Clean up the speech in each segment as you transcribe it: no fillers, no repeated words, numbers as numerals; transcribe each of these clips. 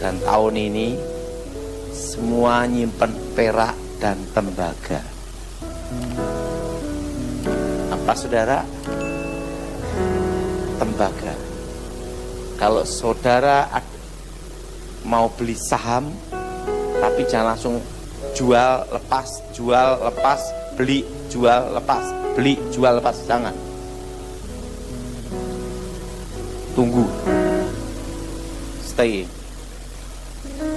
Dan tahun ini semua nyimpen perak dan tembaga. Apa saudara? Tembaga. Kalau saudara mau beli saham, tapi jangan langsung jual lepas, beli jual lepas, beli jual lepas, jangan. Tunggu, stay.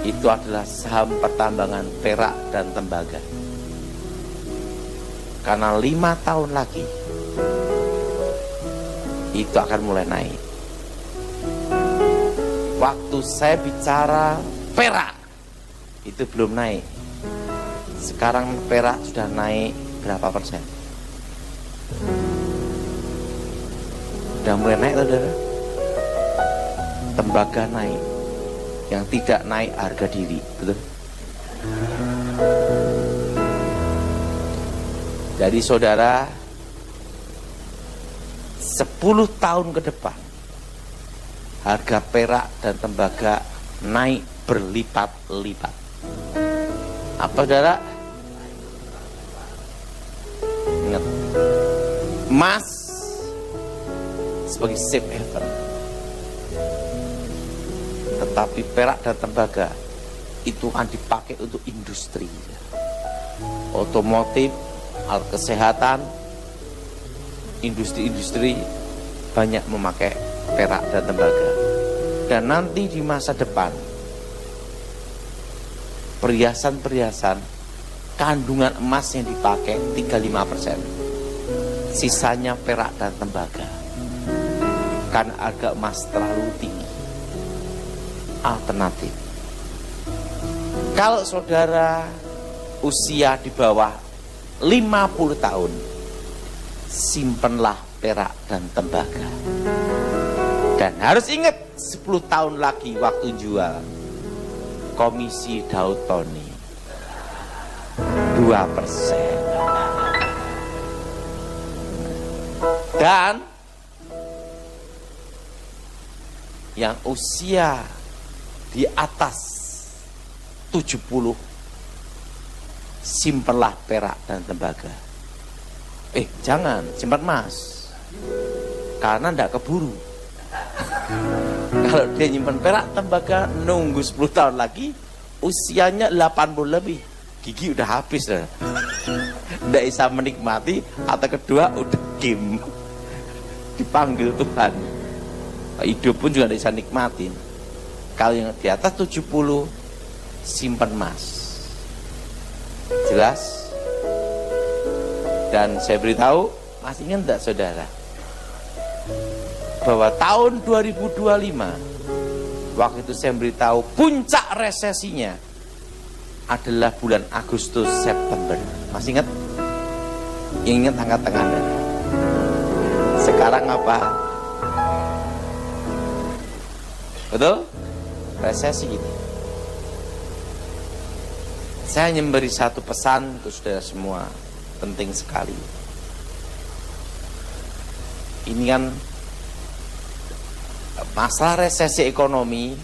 Itu adalah saham pertambangan perak dan tembaga. Karena 5 tahun lagi itu akan mulai naik. Waktu saya bicara perak itu belum naik. Sekarang perak sudah naik berapa persen? Sudah mulai naik, saudara. Tembaga naik. Yang tidak naik harga diri, betul? Jadi saudara, 10 tahun ke depan harga perak dan tembaga naik berlipat-lipat. Apa saudara? Ingat, emas sebagai safe haven, tetapi perak dan tembaga itu akan dipakai untuk industri, otomotif, alat kesehatan, industri-industri banyak memakai perak dan tembaga. Dan nanti di masa depan perhiasan-perhiasan kandungan emas yang dipakai 35%, sisanya perak dan tembaga, karena harga emas terlalu tinggi. Alternatif, kalau saudara usia di bawah 50 tahun, simpenlah perak dan tembaga. Dan harus ingat, 10 tahun lagi waktu jual, komisi Daud Tony 2%. Dan yang usia di atas 70, simpenlah perak dan tembaga. Jangan simpan emas, karena tidak keburu. Kalau dia nyimpan perak tembaga, nunggu 10 tahun lagi, usianya 80 lebih, gigi udah habis, tidak bisa menikmati, atau kedua udah game, dipanggil Tuhan, hidup pun juga tidak bisa nikmatin. Kalau yang di atas 70, simpan emas. Jelas? Dan saya beritahu, masih ingat tidak saudara, bahwa tahun 2025, waktu itu saya beritahu puncak resesinya adalah bulan Agustus September. Masih ingat? Yang ingat angkat tangan. Sekarang apa? Betul? Resesi ini. Saya hanya memberi satu pesan untuk saudara semua, penting sekali. Ini kan masalah resesi ekonomi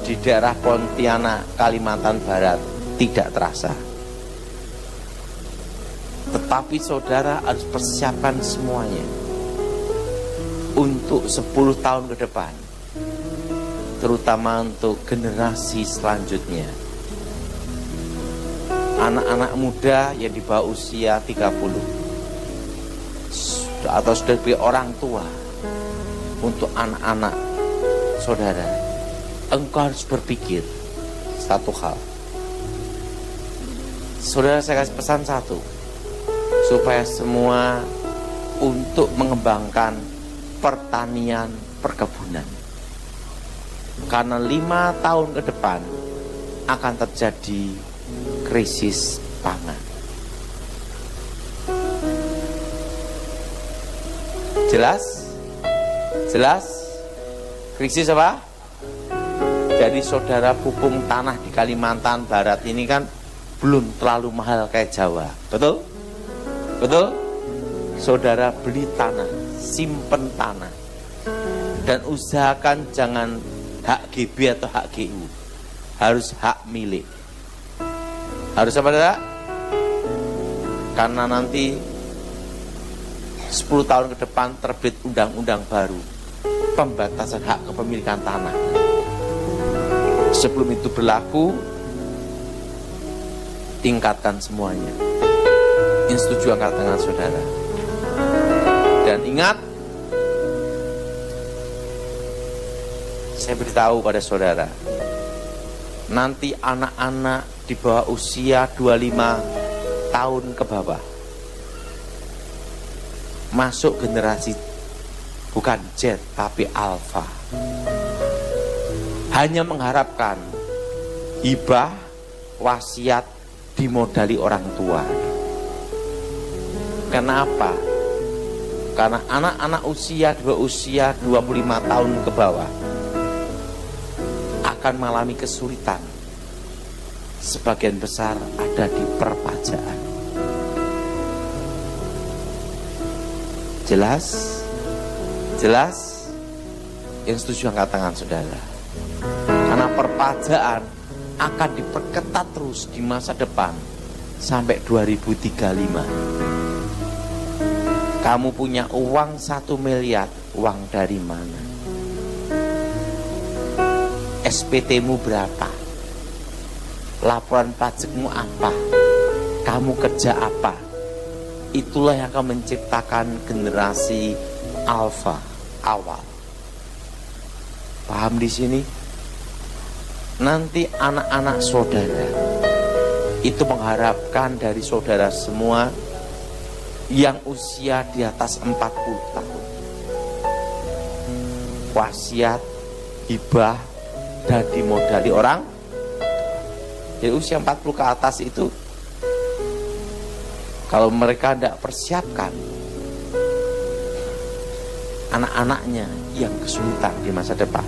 di daerah Pontianak, Kalimantan Barat tidak terasa. Tetapi saudara harus persiapkan semuanya untuk 10 tahun ke depan, terutama untuk generasi selanjutnya. Anak-anak muda yang di bawah usia 30 atau sudah sebagai orang tua, untuk anak-anak saudara, engkau harus berpikir satu hal. Saudara, saya kasih pesan satu, supaya semua untuk mengembangkan pertanian, perkebunan. Karena 5 tahun ke depan akan terjadi krisis pangan. Jelas? Jelas? Krisis apa? Jadi saudara, pupuk tanah di Kalimantan Barat ini kan belum terlalu mahal kayak Jawa. Betul? Betul? Saudara beli tanah, simpen tanah, dan usahakan jangan hak GB atau hak GU, harus hak milik. Harus apa tidak? Karena nanti 10 tahun ke depan terbit undang-undang baru pembatasan hak kepemilikan tanah. Sebelum itu berlaku, tingkatkan semuanya. Ini setuju angkat tangan saudara. Dan ingat, saya beritahu pada saudara, nanti anak-anak di bawah usia 25 tahun ke bawah masuk generasi bukan Z tapi Alpha, hanya mengharapkan hibah wasiat dimodali orang tua. Kenapa? Karena anak-anak usia 25 tahun ke bawah akan mengalami kesulitan. Sebagian besar ada di perpajaan. Jelas? Jelas? Yang setuju angkat tangan saudara. Karena perpajaan akan diperketat terus di masa depan sampai 2035. Kamu punya uang 1 miliar, uang dari mana? SPT-mu berapa? Laporan pajakmu apa? Kamu kerja apa? Itulah yang akan menciptakan generasi Alpha awal. Paham di sini? Nanti anak-anak saudara itu mengharapkan dari saudara semua yang usia di atas 40 tahun wasiat, hibah, dan dimodali orang. Jadi usia 40 ke atas itu kalau mereka tidak persiapkan, anak-anaknya yang kesulitan di masa depan.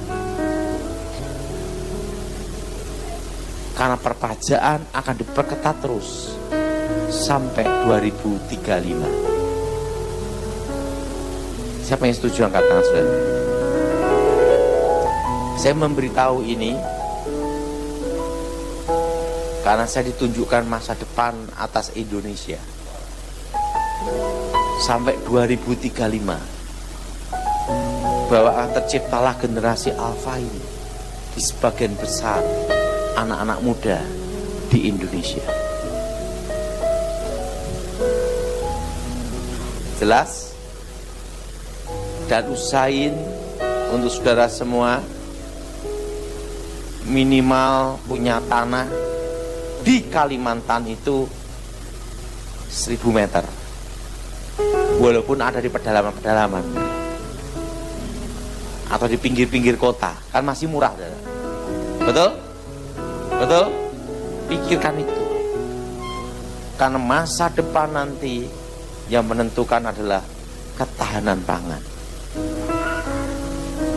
Karena perpajaan akan diperketat terus sampai 2035. Siapa yang setuju angkat tangan saudara? Saya memberitahu ini karena saya ditunjukkan masa depan atas Indonesia sampai 2035, bahwa akan terciptalah generasi Alpha ini di sebagian besar anak-anak muda di Indonesia. Jelas? Dan usahain untuk saudara semua minimal punya tanah di Kalimantan itu 1000 meter, walaupun ada di pedalaman-pedalaman atau di pinggir-pinggir kota, kan masih murah. Betul? Betul? Pikirkan itu. Karena masa depan nanti yang menentukan adalah ketahanan pangan.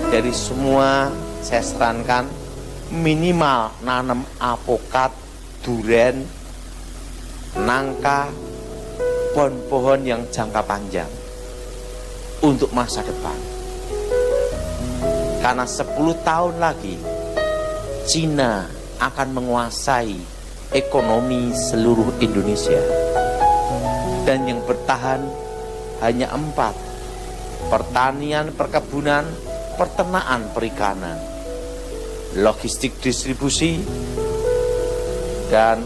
Dari semua saya sarankan minimal nanam apokat, duren, nangka, pohon-pohon yang jangka panjang untuk masa depan. Karena 10 tahun lagi Cina akan menguasai ekonomi seluruh Indonesia. Dan yang bertahan hanya 4: pertanian, perkebunan, peternakan, perikanan, logistik distribusi, dan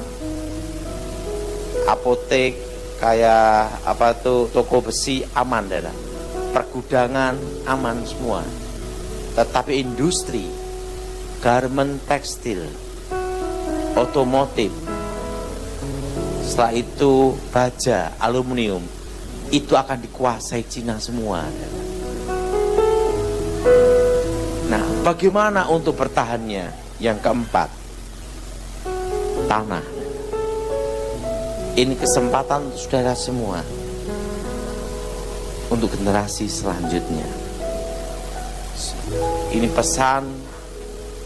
apotek kayak apa tuh, toko besi aman daerah, pergudangan aman semua. Tetapi industri, garment, tekstil, otomotif, setelah itu baja, aluminium, itu akan dikuasai Cina semua. Nah, bagaimana untuk bertahannya? Yang keempat, tanah. Ini kesempatan untuk saudara semua, untuk generasi selanjutnya. Ini pesan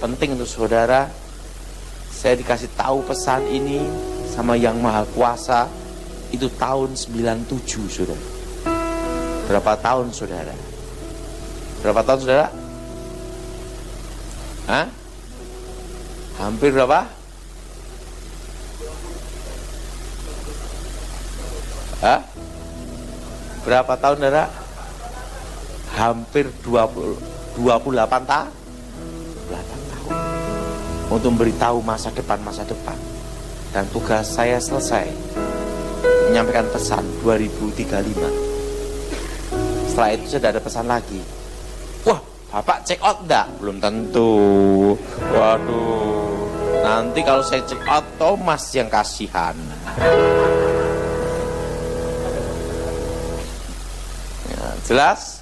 penting untuk saudara. Saya dikasih tahu pesan ini sama Yang Maha Kuasa itu tahun 97, saudara. Berapa tahun, saudara? Berapa tahun, saudara? Hah? Hampir berapa? Hah? Berapa tahun, saudara? Hampir 28 tahun. Untuk memberitahu masa depan. Dan tugas saya selesai, menyampaikan pesan 2035. Setelah itu sudah ada pesan lagi. Wah, Bapak check out enggak? Belum tentu. Waduh, nanti kalau saya check out, Thomas yang kasihan. Ya, jelas?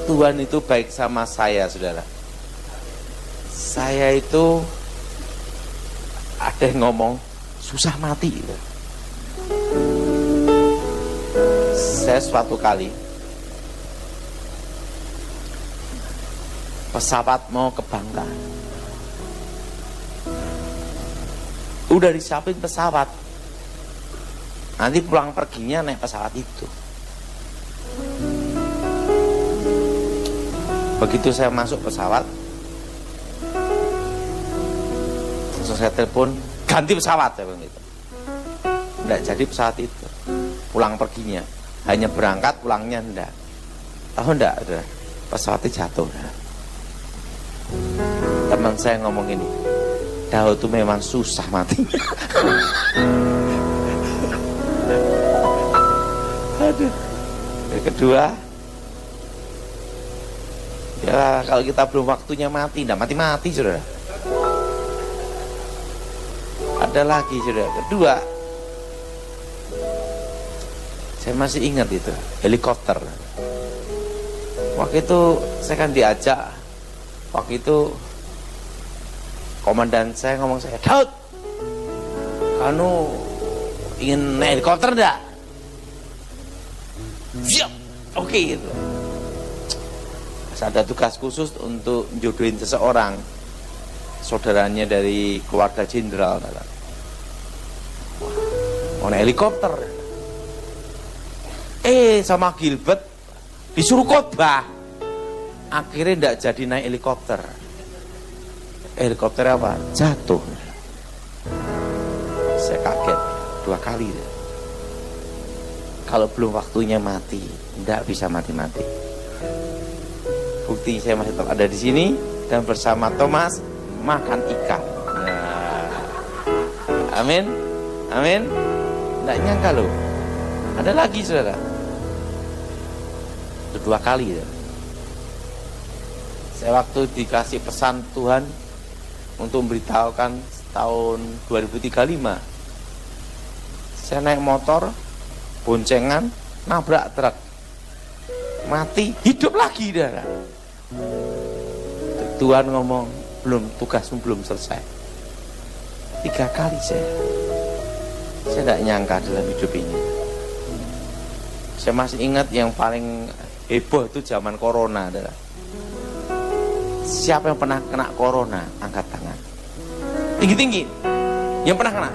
Tuhan itu baik sama saya, saudara. Saya itu ada yang ngomong susah mati gitu. Saya suatu kali pesawat mau ke Bangka, udah disiapin pesawat, nanti pulang perginya naik pesawat itu. Begitu saya masuk pesawat, langsung saya telepon ganti pesawat, saya bilang gitu. Nggak jadi pesawat itu, pulang perginya hanya berangkat, pulangnya enggak. Tahu enggak, udah pesawatnya jatuh. Teman saya ngomong ini, Daud itu memang susah mati. Aduh. Yang kedua, ya kalau kita belum waktunya mati, enggak mati-mati, saudara. Ada lagi, saudara. Kedua, saya masih ingat itu, helikopter. Waktu itu saya kan diajak, waktu itu komandan saya ngomong saya, Daud, kamu ingin naik helikopter enggak? Siap, oke gitu. Saya ada tugas khusus untuk jodohin seseorang, saudaranya dari keluarga jenderal. Mau naik helikopter. Sama Gilbert disuruh khotbah, akhirnya enggak jadi naik helikopter. Helikopter apa? Jatuh. Saya kaget 2 kali. Kalau belum waktunya mati, enggak bisa mati-mati. Bukti saya masih tetap ada di sini dan bersama Thomas makan ikan. Nah, amin, amin. Enggak nyangka loh. Ada lagi, saudara. Itu 2 kali ya. Saya waktu dikasih pesan Tuhan untuk memberitahukan tahun 2035, saya naik motor boncengan nabrak truk, mati hidup lagi, saudara. Tuhan ngomong, belum, tugasmu belum selesai. 3 kali saya tidak nyangka dalam hidup ini. Saya masih ingat yang paling heboh itu zaman corona, adalah siapa yang pernah kena corona, angkat tangan. Tinggi-tinggi. Yang pernah kena.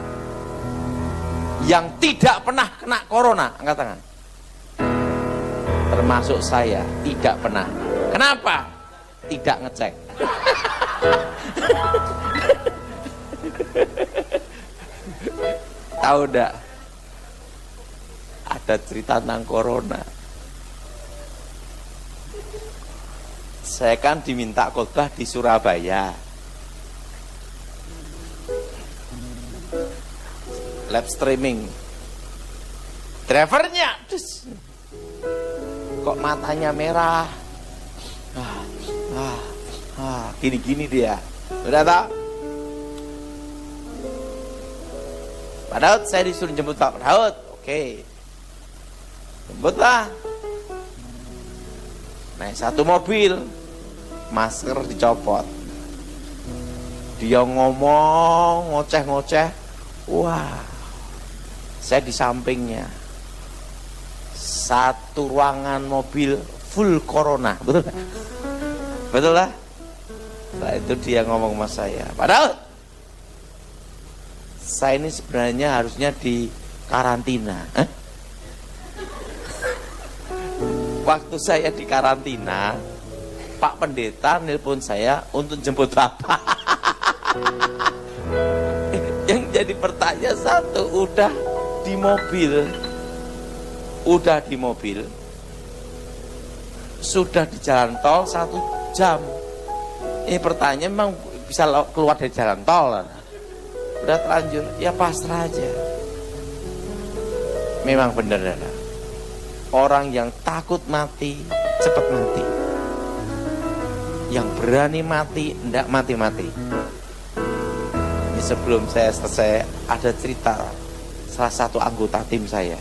Yang tidak pernah kena corona, angkat tangan. Termasuk saya, tidak pernah. Kenapa? Tidak ngecek. Tahu enggak? Ada cerita tentang corona. Saya kan diminta khotbah di Surabaya, live streaming. Drivernya kok matanya merah, gini-gini dia. Udah tahu? Pak Daud, saya disuruh jemput Pak Daud. Oke, jemputlah. Naik satu mobil, masker dicopot. Dia ngomong, ngoceh-ngoceh. Wah, saya di sampingnya. Satu ruangan mobil full corona, betul gak? Betul lah. Setelah itu dia ngomong sama saya, Pak Daud, saya ini sebenarnya harusnya di karantina. Waktu saya di karantina, Pak Pendeta nelpon saya untuk jemput bapak. Yang jadi pertanyaan satu, udah di mobil, sudah di jalan tol 1 jam. Ini pertanyaan, memang bisa keluar dari jalan tol? Udah terlanjur, ya pasrah aja. Memang benar, orang yang takut mati cepat mati, yang berani mati enggak mati-mati. Ini sebelum saya selesai, ada cerita salah satu anggota tim saya.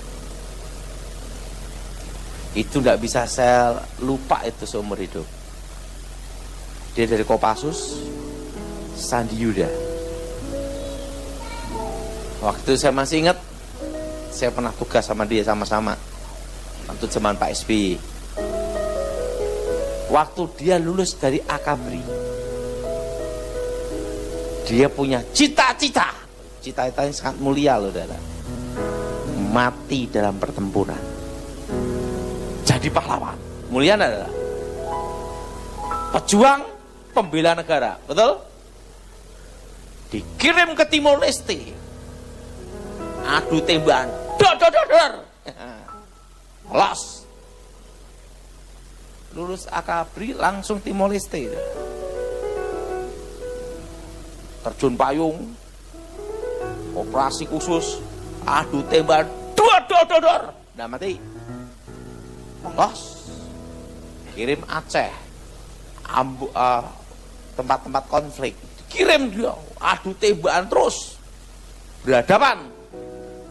Itu enggak bisa saya lupa itu seumur hidup. Dia dari Kopassus, Sandi Yuda. Waktu saya masih ingat, saya pernah tugas sama dia sama-sama waktu zaman Pak SBY. Waktu dia lulus dari Akabri, dia punya cita-cita yang sangat mulia loh, saudara. Mati dalam pertempuran, jadi pahlawan. Mulia adalah pejuang pembela negara, betul? Dikirim ke Timor Leste, adu tembakan, dor. Los. Lulus Akabri langsung Timor Leste. Terjun payung, operasi khusus, adu tembak, dor. Nggak mati. Los. Kirim Aceh, tempat-tempat konflik. Kirim dia, adu tembakan terus. Berhadapan.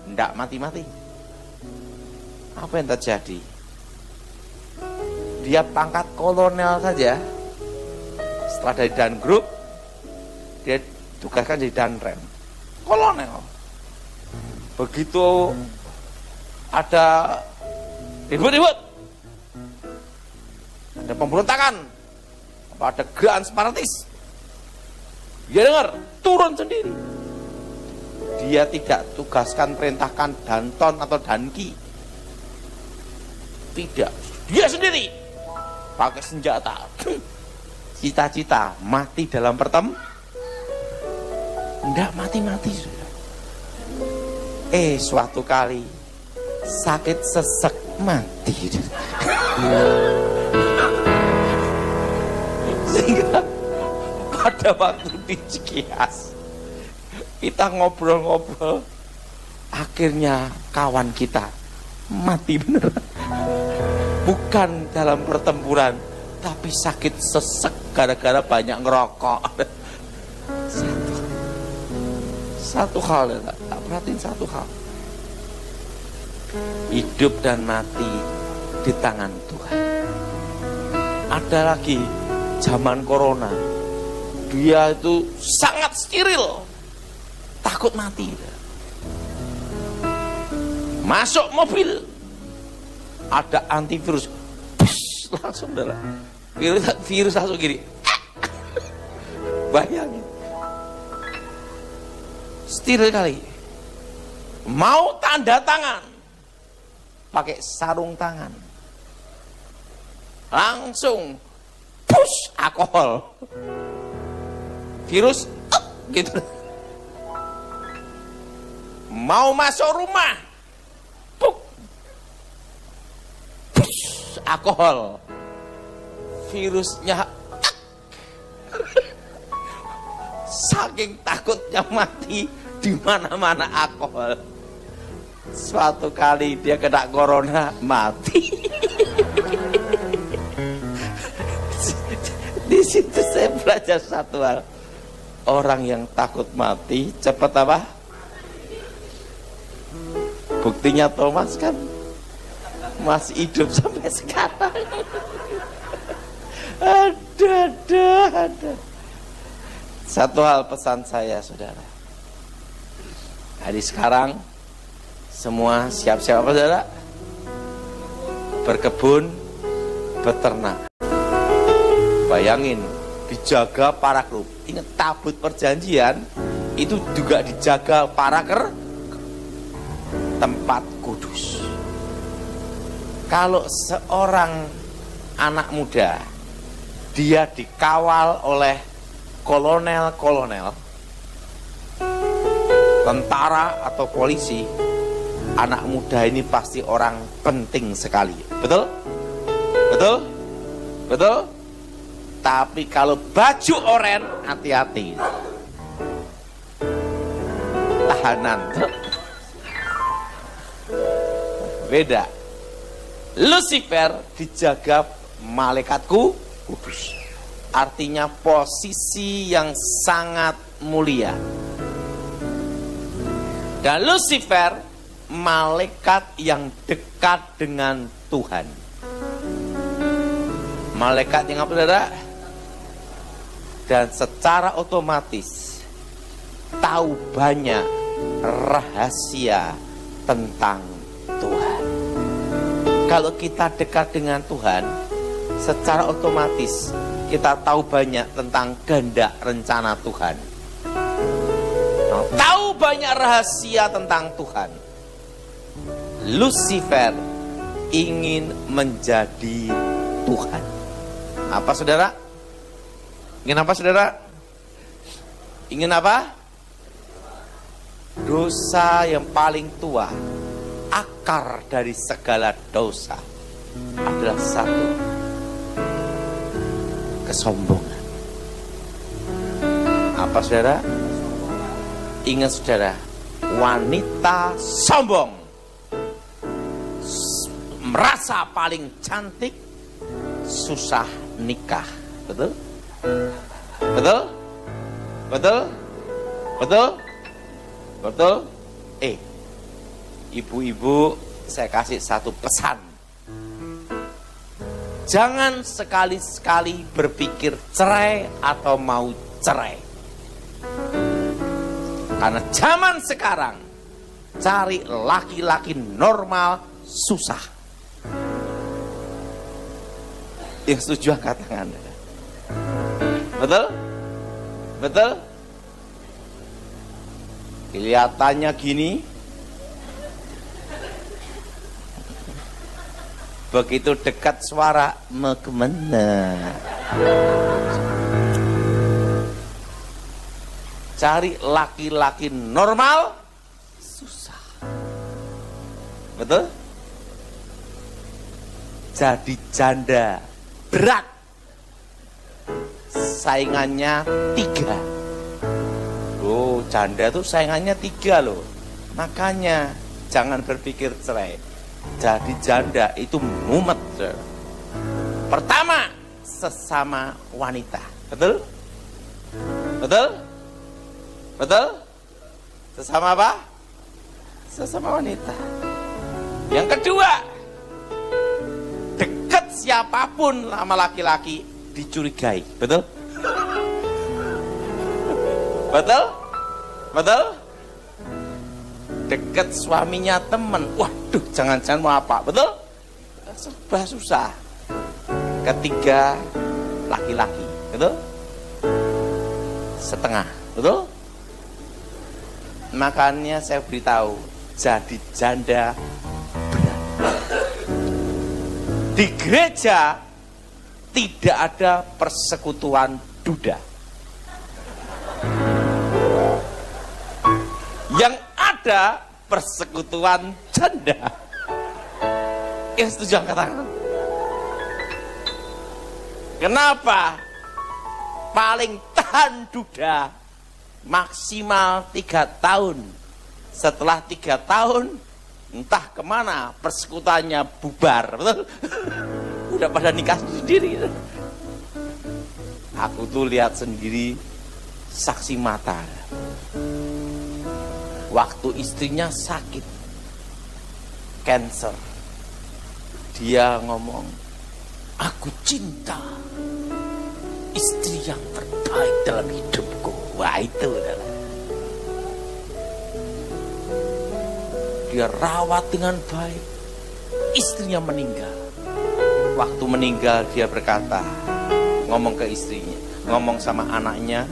Nggak mati-mati. Apa yang terjadi? Dia pangkat kolonel saja. Setelah dari Dan Group, dia tugaskan jadi Danrem, kolonel. Begitu ada ribut-ribut, ada pemberontakan, ada gerakan separatis, dia dengar, turun sendiri. Dia tidak tugaskan, perintahkan Danton atau Danki. Tidak, dia sendiri pakai senjata. Cita-cita mati dalam pertempuran, enggak mati-mati. Suatu kali sakit sesek mati. Sehingga pada waktu di Cikias kita ngobrol-ngobrol, akhirnya kawan kita mati beneran. Bukan dalam pertempuran, tapi sakit sesek gara-gara banyak ngerokok. Satu hal, tak perhatiin satu hal. Hidup dan mati di tangan Tuhan. Ada lagi zaman corona, dia itu sangat steril, takut mati. Masuk mobil, ada antivirus, langsung darah. Virus langsung gini. Bayangin, steril kali. Mau tanda tangan, pakai sarung tangan, langsung push alkohol, virus gitu. Mau masuk rumah, push alkohol, virusnya. Saking takutnya mati, di mana-mana alkohol. Suatu kali dia kena corona, mati. Di situ saya belajar satu hal. Orang yang takut mati cepat apa? Buktinya Thomas kan masih hidup sampai sekarang. Ada. Satu hal pesan saya, saudara. Hari sekarang semua siap-siap apa, saudara? Berkebun, beternak. Bayangin, dijaga para kru. Ingat, tabut perjanjian itu juga dijaga para tempat kudus. Kalau seorang anak muda dia dikawal oleh kolonel-kolonel, tentara atau polisi, anak muda ini pasti orang penting sekali. Betul? Betul? Betul? Tapi kalau baju oren, hati-hati. Tahanan. Beda. Lucifer dijaga malaikatku kudus. Artinya posisi yang sangat mulia. Dan Lucifer malaikat yang dekat dengan Tuhan. Malaikat yang apa, saudara? Dan secara otomatis tahu banyak rahasia tentang Tuhan. Kalau kita dekat dengan Tuhan, secara otomatis kita tahu banyak tentang kehendak rencana Tuhan. Tahu banyak rahasia tentang Tuhan. Lucifer ingin menjadi Tuhan. Apa, saudara? Ingin apa, saudara? Ingin apa? Dosa yang paling tua, akar dari segala dosa adalah satu: kesombongan. Apa, saudara? Ingat, saudara, wanita sombong, merasa paling cantik, susah nikah. Betul? Betul? Betul? Betul? Betul? Ibu-ibu, saya kasih satu pesan. Jangan sekali-sekali berpikir cerai atau mau cerai. Karena zaman sekarang cari laki-laki normal susah. Yang setuju angkat tangan. Betul? Betul? Kelihatannya gini, begitu dekat suara mau kemana? Cari laki-laki normal susah. Betul? Jadi janda berat, saingannya 3. Loh, janda tuh saingannya 3 loh. Makanya jangan berpikir cerai. Jadi janda itu mumet. Pertama, sesama wanita. Betul? Betul? Betul? Sesama apa? Sesama wanita. Yang kedua, dekat siapapun sama laki-laki dicurigai. Betul? Betul? Betul? Dekat suaminya teman, waduh, jangan-jangan mau apa? Betul? Serba susah. Ketiga, laki-laki. Betul? Setengah. Betul? Makanya saya beritahu, jadi janda berat. Di gereja tidak ada persekutuan duda. Yang ada persekutuan janda. Yang setuju angkat tangan. Kenapa? Paling tahan duda maksimal 3 tahun. Setelah 3 tahun, entah kemana persekutuannya bubar. Betul? Udah pada nikah sendiri. Aku tuh lihat sendiri, saksi mata. Waktu istrinya sakit cancer, dia ngomong, aku cinta istri yang terbaik dalam hidupku. Wah, itu adalah dia rawat dengan baik. Istrinya meninggal. Waktu meninggal dia berkata, ngomong ke istrinya, ngomong sama anaknya,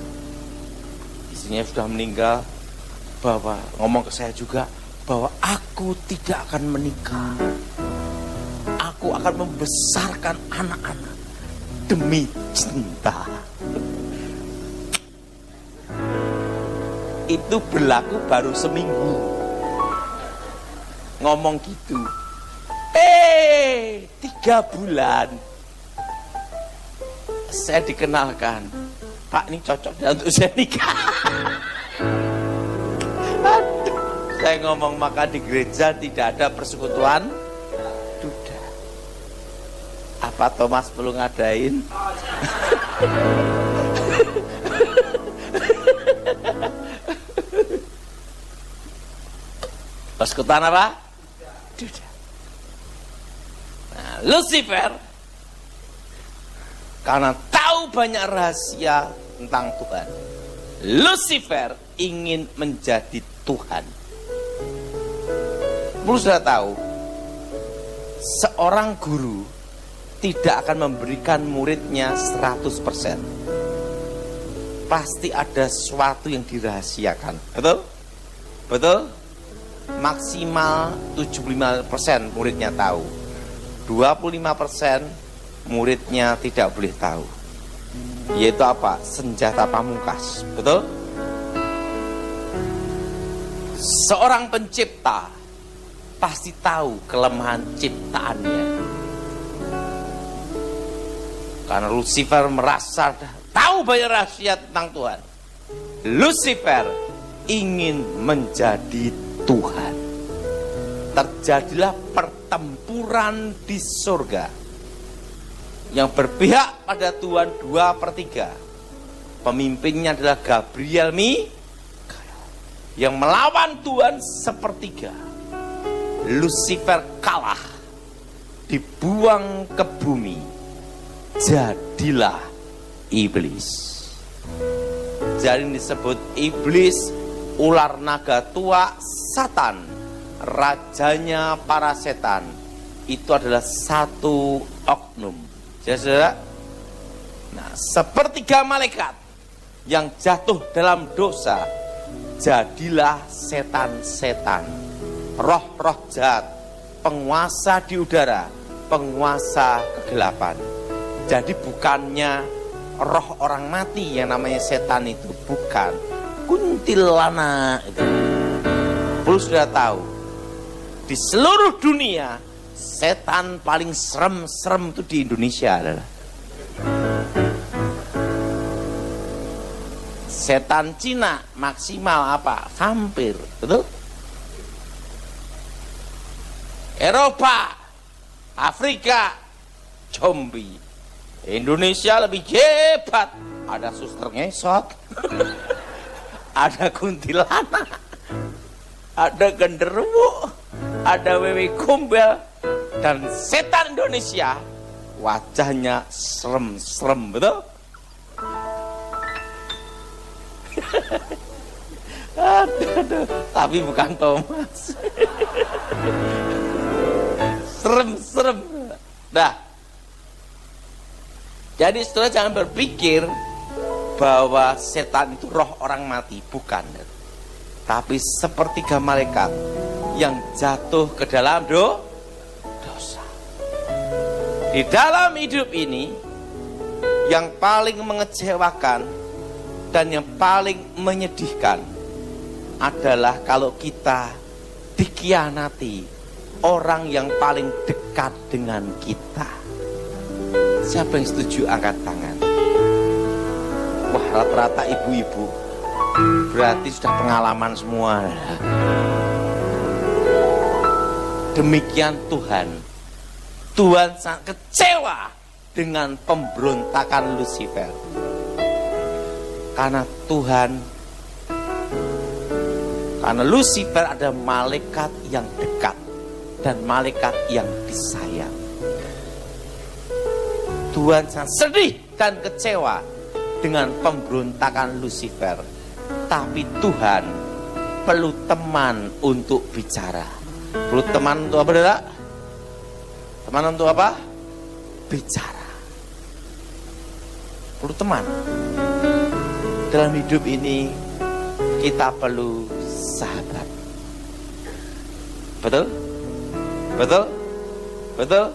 istrinya sudah meninggal, bahwa ngomong ke saya juga bahwa aku tidak akan menikah. Aku akan membesarkan anak-anak demi cinta. Itu berlaku baru seminggu. Ngomong gitu. 3 bulan saya dikenalkan, Pak, ini cocok untuk saya nikah. Aduh, saya ngomong, maka di gereja tidak ada persekutuan duda. Apa Thomas perlu ngadain? Persekutuan apa? Duda. Nah, Lucifer karena tahu banyak rahasia tentang Tuhan, Lucifer ingin menjadi Tuhan. Perlu sudah tahu, seorang guru tidak akan memberikan muridnya 100%. Pasti ada sesuatu yang dirahasiakan. Betul? Betul? Maksimal 75% muridnya tahu. 25% muridnya tidak boleh tahu. Yaitu apa? Senjata pamungkas. Betul? Seorang pencipta pasti tahu kelemahan ciptaannya. Karena Lucifer merasa tahu banyak rahasia tentang Tuhan. Lucifer ingin menjadi Tuhan. Terjadilah pertempuran di surga yang berpihak pada Tuhan 2/3. Pemimpinnya adalah Gabriel yang melawan Tuhan 1/3. Lucifer kalah, dibuang ke bumi, jadilah iblis. Jadi disebut iblis, ular naga tua, Satan, rajanya para setan. Itu adalah satu oknum. Saudara, nah, 1/3 malaikat yang jatuh dalam dosa, jadilah setan-setan, roh-roh jahat, penguasa di udara, penguasa kegelapan. Jadi bukannya roh orang mati yang namanya setan itu, bukan. Kuntilanak itu. Perlu sudah tahu, di seluruh dunia setan paling serem-serem itu di Indonesia adalah setan Cina. Maksimal apa? Vampir. Betul? Eropa, Afrika, zombie. Indonesia lebih hebat. Ada suster ngesot, ada kuntilanak, ada genderuwo, ada wewe gombel, dan setan Indonesia wajahnya serem-serem. Betul? Aduh, tapi bukan Thomas. Serem-serem. Nah, jadi saudara jangan berpikir bahwa setan itu roh orang mati, bukan. Tapi 1/3 malaikat yang jatuh ke dalam dosa. Di dalam hidup ini, yang paling mengecewakan dan yang paling menyedihkan adalah kalau kita dikhianati orang yang paling dekat dengan kita. Siapa yang setuju angkat tangan? Wah, rata-rata ibu-ibu. Berarti sudah pengalaman semua. Demikian Tuhan. Tuhan sangat kecewa dengan pemberontakan Lucifer. Karena Lucifer ada malaikat yang dekat dan malaikat yang disayang. Tuhan sangat sedih dan kecewa dengan pemberontakan Lucifer. Tapi Tuhan perlu teman untuk bicara. Perlu teman untuk apa, saudara? Teman untuk apa? Bicara. Perlu teman. Dalam hidup ini kita perlu sahabat. Betul? Betul? Betul?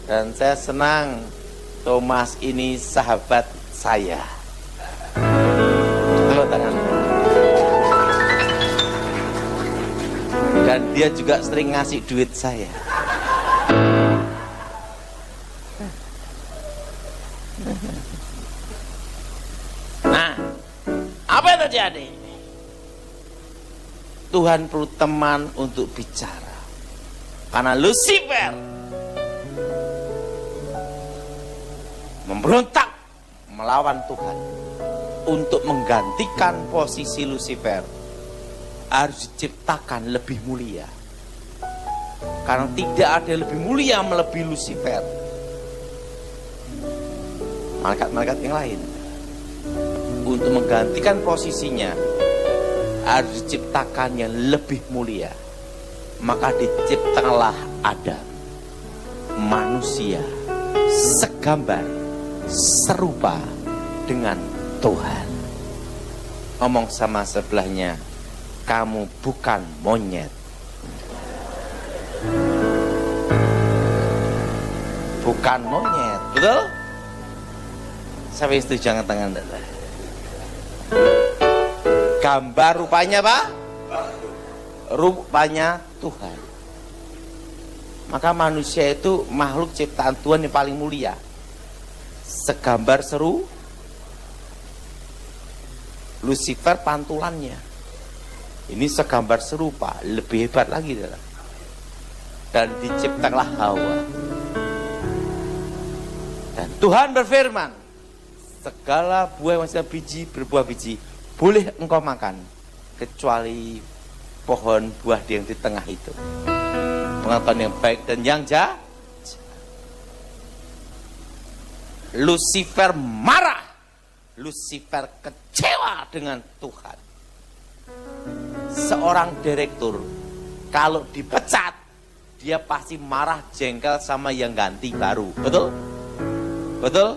Dan saya senang Thomas ini sahabat saya. Tepuk tangan. Dan dia juga sering ngasih duit saya. Nah, apa yang terjadi? Tuhan perlu teman untuk bicara. Karena Lucifer memberontak melawan Tuhan. Untuk menggantikan posisi Lucifer harus diciptakan lebih mulia. Karena tidak ada yang lebih mulia melebihi Lucifer. Malaikat-malaikat yang lain. Untuk menggantikan posisinya harus diciptakan yang lebih mulia. Maka diciptakanlah Adam, manusia segambar serupa dengan Tuhan. Ngomong sama sebelahnya, kamu bukan monyet. Bukan monyet, betul? Sampai itu jangan tangan dada. Gambar rupanya apa? Rupanya Tuhan. Maka manusia itu makhluk ciptaan Tuhan yang paling mulia. Segambar seru Lucifer pantulannya. Ini segambar serupa, lebih hebat lagi adalah. Dan diciptakanlah Hawa. Dan Tuhan berfirman, segala buah yang masih biji berbuah biji boleh engkau makan, kecuali pohon buah yang di tengah itu, pengetahuan yang baik dan yang jahat. Lucifer marah, Lucifer kecewa dengan Tuhan. Seorang direktur kalau dipecat, dia pasti marah, jengkel sama yang ganti baru, betul? Betul?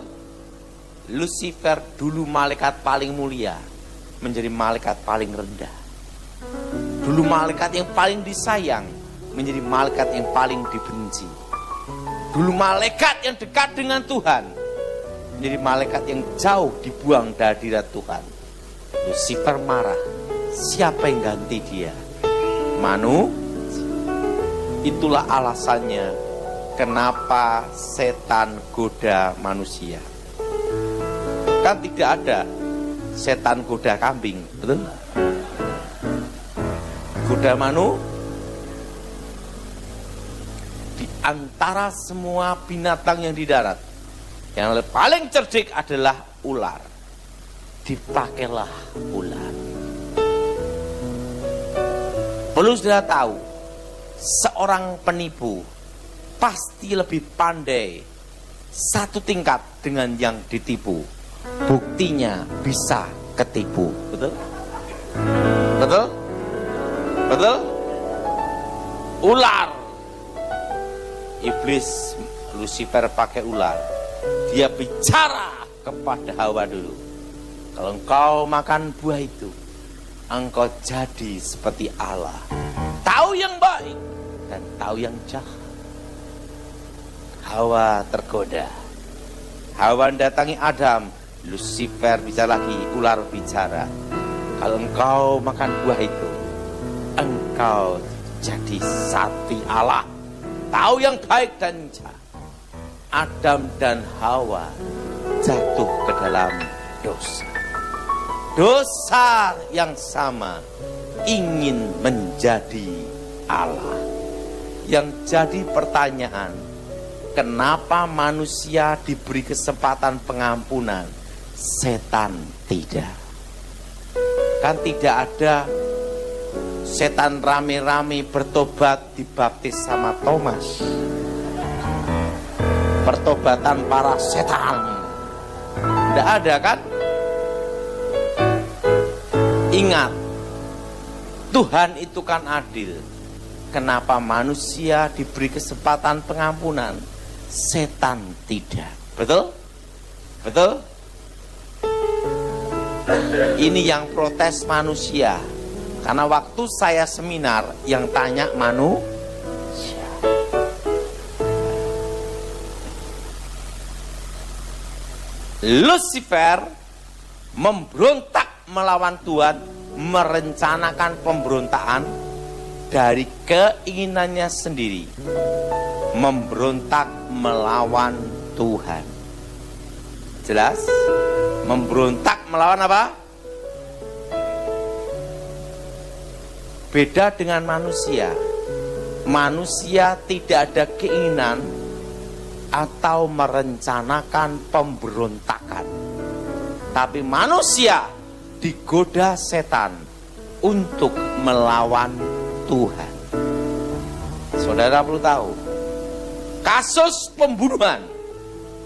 Lucifer dulu malaikat paling mulia, menjadi malaikat paling rendah. Dulu malaikat yang paling disayang, menjadi malaikat yang paling dibenci. Dulu malaikat yang dekat dengan Tuhan, menjadi malaikat yang jauh dibuang dari hadirat Tuhan. Lucifer marah, siapa yang ganti dia? Manu. Itulah alasannya kenapa setan goda manusia. Kan tidak ada setan goda kambing, betul? Goda manu. Di antara semua binatang yang di darat, yang paling cerdik adalah ular. Dipakailah ular. Perlu sudah tahu, seorang penipu pasti lebih pandai satu tingkat dengan yang ditipu. Buktinya bisa ketipu, betul? Betul? Betul? Ular. Iblis, Lucifer pakai ular. Dia bicara kepada Hawa dulu. Kalau engkau makan buah itu, engkau jadi seperti Allah. Tahu yang baik dan tahu yang jahat. Hawa tergoda. Hawa datangi Adam. Lucifer bicara lagi, ular bicara. Kalau engkau makan buah itu, engkau jadi seperti Allah. Tahu yang baik dan jahat. Adam dan Hawa jatuh ke dalam dosa. Dosa yang sama, ingin menjadi Allah. Yang jadi pertanyaan, kenapa manusia diberi kesempatan pengampunan, setan tidak? Kan tidak ada setan rame-rame bertobat dibaptis sama Thomas. Pertobatan para setan tidak ada kan? Ingat, Tuhan itu kan adil. Kenapa manusia diberi kesempatan pengampunan, setan tidak? Betul? Betul? Ini yang protes manusia. Karena waktu saya seminar, yang tanya manusia. Lucifer memberontak melawan Tuhan, merencanakan pemberontakan dari keinginannya sendiri, memberontak melawan Tuhan. Jelas? Memberontak melawan apa? Beda dengan manusia. Manusia tidak ada keinginan atau merencanakan pemberontakan, tapi manusia digoda setan untuk melawan Tuhan. Saudara perlu tahu, kasus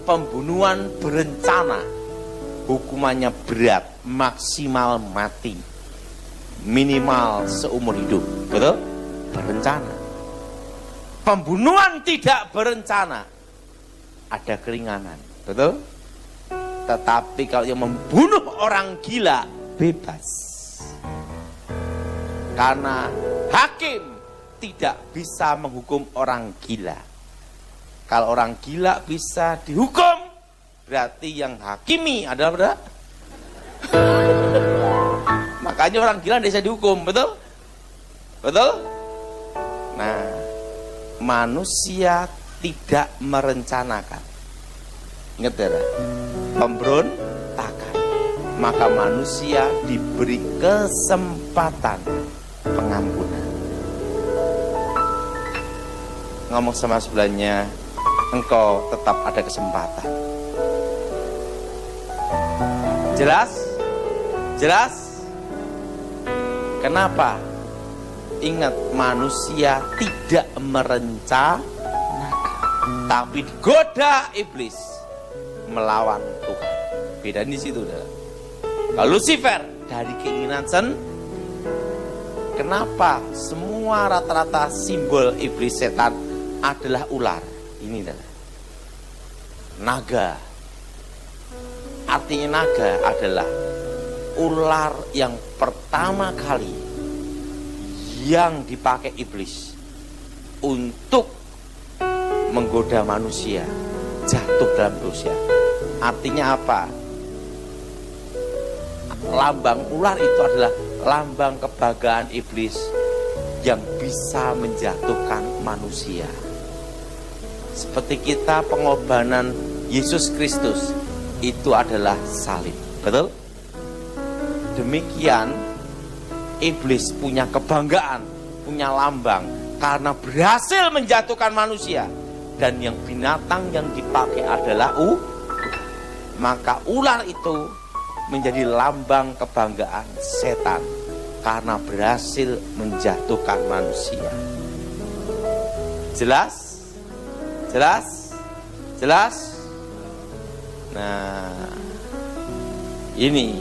pembunuhan berencana, hukumannya berat, maksimal mati, minimal seumur hidup. Betul? Berencana. Pembunuhan tidak berencana, ada keringanan. Betul? Tetapi kalau yang membunuh orang gila, bebas. Karena hakim tidak bisa menghukum orang gila. Kalau orang gila bisa dihukum, berarti yang hakimi adalah berapa? Makanya orang gila tidak bisa dihukum, betul? Betul? Nah, manusia tidak merencanakan. Ingat ya, pemberontakan. Maka manusia diberi kesempatan pengampunan. Ngomong sama sebelahnya, engkau tetap ada kesempatan. Jelas? Jelas? Kenapa? Ingat, manusia tidak merencanakan, tapi digoda iblis melawan Tuhan. Beda di situ. Kalau Lucifer dari keinginan kenapa semua rata-rata simbol iblis setan adalah ular? Ini adalah naga. Artinya naga adalah ular yang pertama kali yang dipakai iblis untuk menggoda manusia jatuh dalam dosa. Artinya apa? Lambang ular itu adalah lambang kebanggaan iblis yang bisa menjatuhkan manusia. Seperti kita pengorbanan Yesus Kristus itu adalah salib. Betul? Demikian iblis punya kebanggaan, punya lambang karena berhasil menjatuhkan manusia. Dan yang binatang yang dipakai adalah maka ular itu menjadi lambang kebanggaan setan karena berhasil menjatuhkan manusia. Jelas? Jelas? Jelas? Nah, ini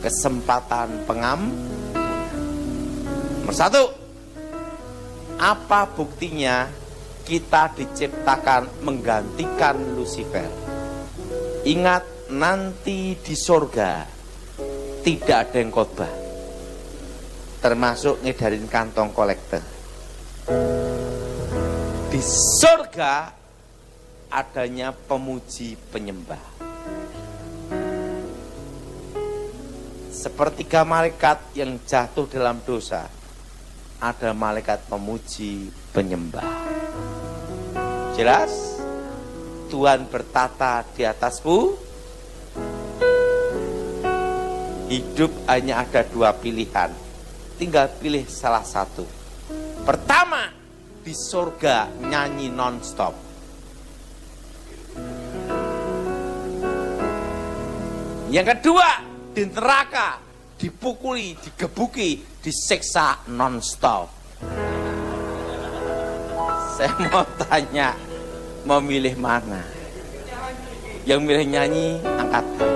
kesempatan Nomor 1, apa buktinya kita diciptakan menggantikan Lucifer? Ingat, nanti di surga tidak ada yang khotbah, termasuk ngedarin kantong kolektor. Di surga adanya pemuji penyembah. Sepertiga malaikat yang jatuh dalam dosa, ada malaikat pemuji penyembah. Jelas? Tuhan bertata di atasmu. Hidup hanya ada 2 pilihan, tinggal pilih salah satu. Pertama, di surga nyanyi non-stop. Yang kedua, di neraka dipukuli, digebuki, disiksa non-stop. Saya mau tanya, memilih mana? Yang milih nyanyi, angkat tangan.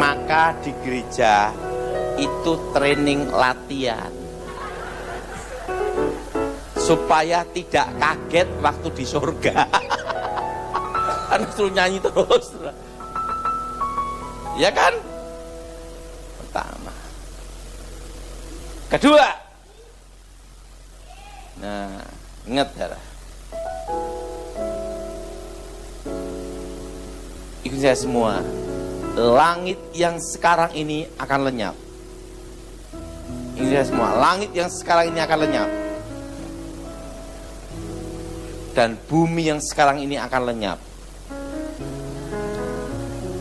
Maka di gereja itu training latihan supaya tidak kaget waktu di surga. Kan suruh nyanyi terus, ya kan? Pertama. Kedua, nah, ingat ya, Ikuti saya semua. Langit yang sekarang ini akan lenyap. Ikuti saya semua. Langit yang sekarang ini akan lenyap. Dan bumi yang sekarang ini akan lenyap.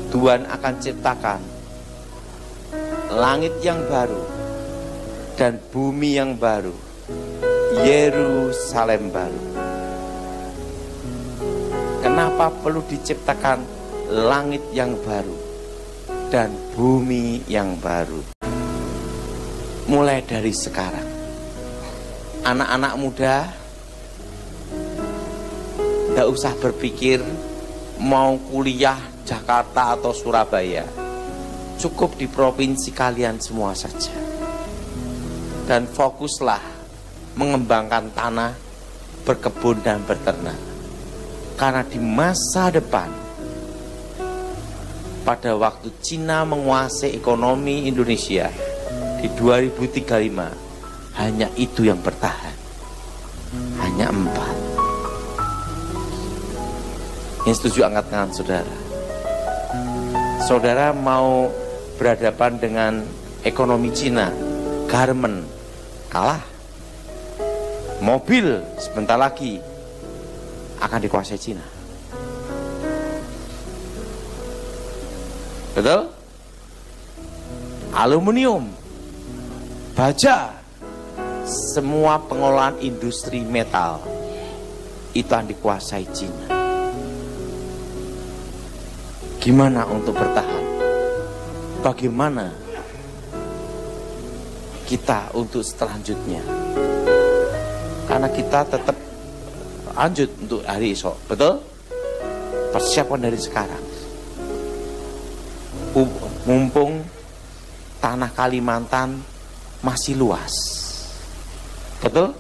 Tuhan akan ciptakan langit yang baru dan bumi yang baru, Yerusalem baru. Kenapa perlu diciptakan langit yang baru dan bumi yang baru? Mulai dari sekarang, anak-anak muda tidak usah berpikir mau kuliah Jakarta atau Surabaya. Cukup di provinsi kalian semua saja. Dan fokuslah mengembangkan tanah, berkebun dan berternak. Karena di masa depan, pada waktu Cina menguasai ekonomi Indonesia di 2035, hanya itu yang bertahan. Hanya 4. Yang setuju angkat tangan saudara. Saudara mau berhadapan dengan ekonomi Cina, garment kalah, mobil sebentar lagi akan dikuasai Cina. Betul? Aluminium, baja, semua pengolahan industri metal itu akan dikuasai Cina. Gimana untuk bertahan? Bagaimana kita untuk selanjutnya? Karena kita tetap lanjut untuk hari esok, betul? Persiapan dari sekarang. Mumpung tanah Kalimantan masih luas, betul?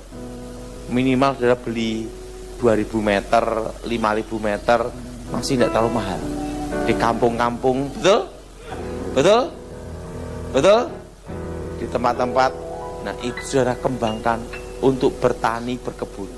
Minimal sudah beli 2000 meter, 5000 meter, masih tidak terlalu mahal. Di kampung-kampung, betul? Betul? Betul? Di tempat-tempat. Nah itu saudara kembangkan untuk bertani, berkebun.